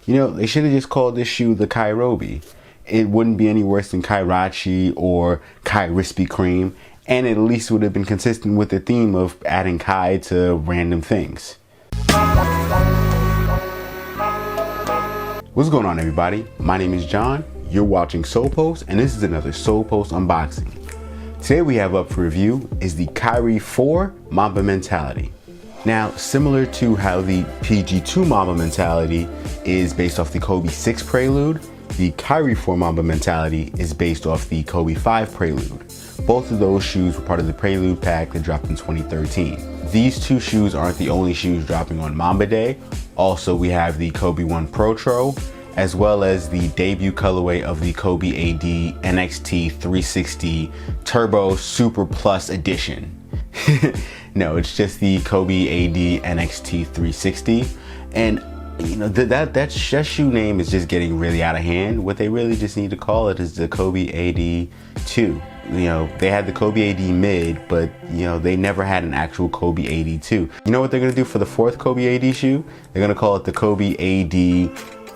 You know, they should have just called this shoe the Kyrie. It wouldn't be any worse than Kyrachi or Krispy Kreme, and it at least would have been consistent with the theme of adding Kai to random things. What's going on, everybody? My name is John. You're watching Solepost, and this is another Solepost unboxing. Today we have up for review is the Kyrie 4 Mamba Mentality. Now, similar to how the PG2 Mamba Mentality is based off the Kobe 6 Prelude, the Kyrie 4 Mamba Mentality is based off the Kobe 5 Prelude. Both of those shoes were part of the Prelude pack that dropped in 2013. These two shoes aren't the only shoes dropping on Mamba Day. Also, we have the Kobe 1 Protro, as well as the debut colorway of the Kobe AD NXT 360 Turbo Super Plus Edition. No, it's just the Kobe AD NXT 360. And you know, that shoe name is just getting really out of hand. What they really just need to call it is the Kobe AD 2. You know, they had the Kobe AD mid, but you know, they never had an actual Kobe AD 2. You know what they're gonna do for the fourth Kobe AD shoe? They're gonna call it the Kobe AD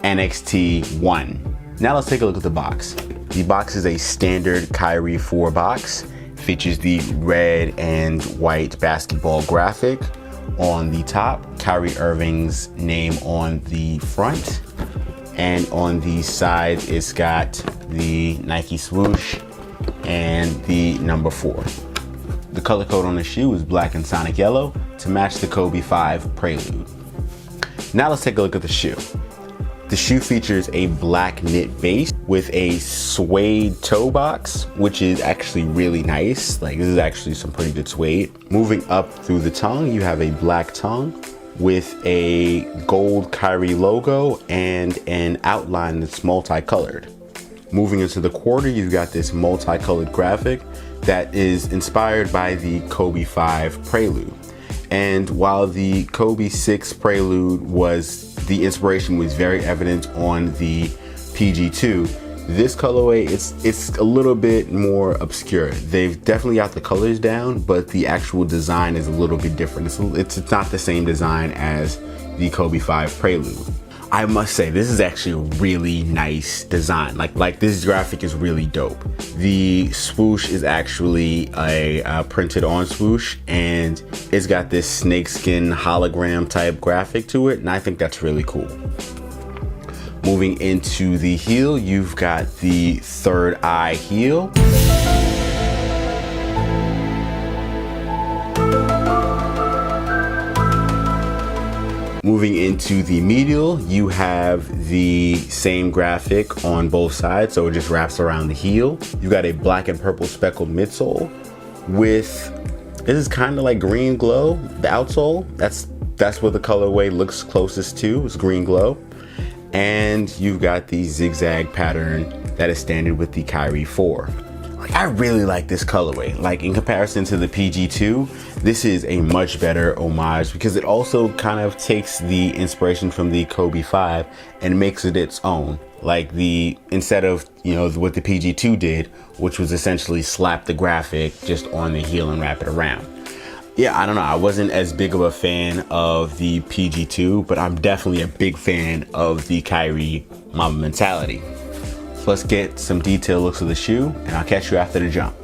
NXT 1. Now let's take a look at the box. The box is a standard Kyrie 4 box. Features the red and white basketball graphic on the top, Kyrie Irving's name on the front, and on the side it's got the Nike swoosh and the number 4. The color code on the shoe is black and sonic yellow to match the Kobe 5 Prelude. Now let's take a look at the shoe. The shoe features a black knit base with a suede toe box, which is actually really nice. Like, this is actually some pretty good suede. Moving up through the tongue, you have a black tongue with a gold Kyrie logo and an outline that's multicolored. Moving into the quarter, you've got this multicolored graphic that is inspired by the Kobe 5 Prelude. And while the Kobe 6 Prelude the inspiration was very evident on the PG2, this colorway, it's a little bit more obscure. They've definitely got the colors down, but the actual design is a little bit different. It's not the same design as the Kobe 5 Prelude. I must say, this is actually a really nice design. Like this graphic is really dope. The swoosh is actually a printed on swoosh, and it's got this snakeskin hologram type graphic to it, and I think that's really cool. Moving into the heel, you've got the third eye heel. Moving into the medial, you have the same graphic on both sides, so it just wraps around the heel. You've got a black and purple speckled midsole with, this is kind of like green glow, the outsole. That's what the colorway looks closest to, is green glow. And you've got the zigzag pattern that is standard with the Kyrie 4. Like, I really like this colorway. Like, in comparison to the PG2, this is a much better homage because it also kind of takes the inspiration from the Kobe 5 and makes it its own. Like, instead of, you know, what the PG2 did, which was essentially slap the graphic just on the heel and wrap it around. Yeah, I don't know. I wasn't as big of a fan of the PG2, but I'm definitely a big fan of the Kyrie Mamba Mentality. So let's get some detailed looks of the shoe, and I'll catch you after the jump.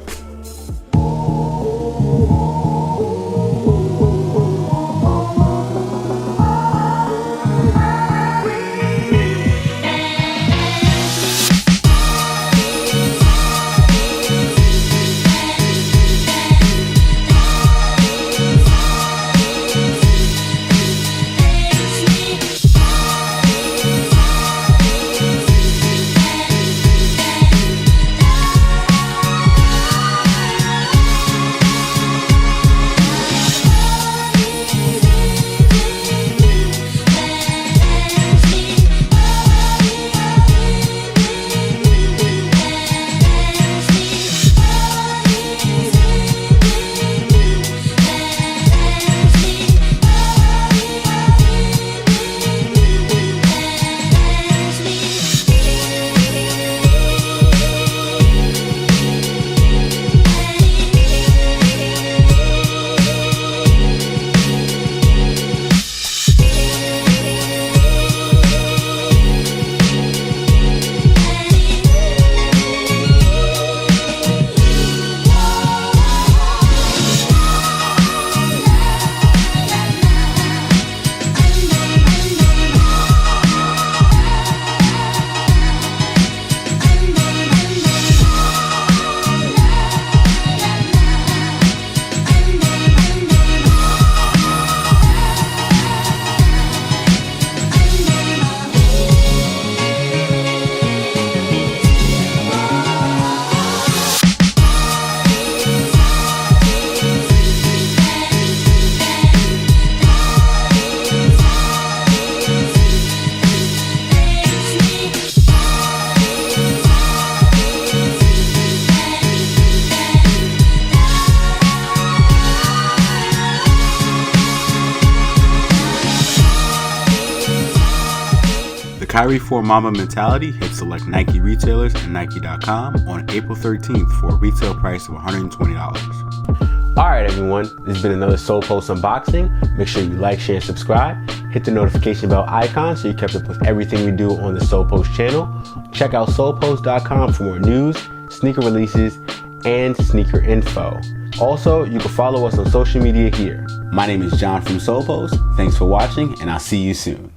The Kyrie 4 Mamba Mentality hits select Nike retailers and Nike.com on April 13th for a retail price of $120. Alright everyone, this has been another Solepost unboxing. Make sure you like, share, and subscribe. Hit the notification bell icon so you're kept up with everything we do on the Solepost channel. Check out solepost.com for more news, sneaker releases, and sneaker info. Also, you can follow us on social media here. My name is John from Solepost. Thanks for watching, and I'll see you soon.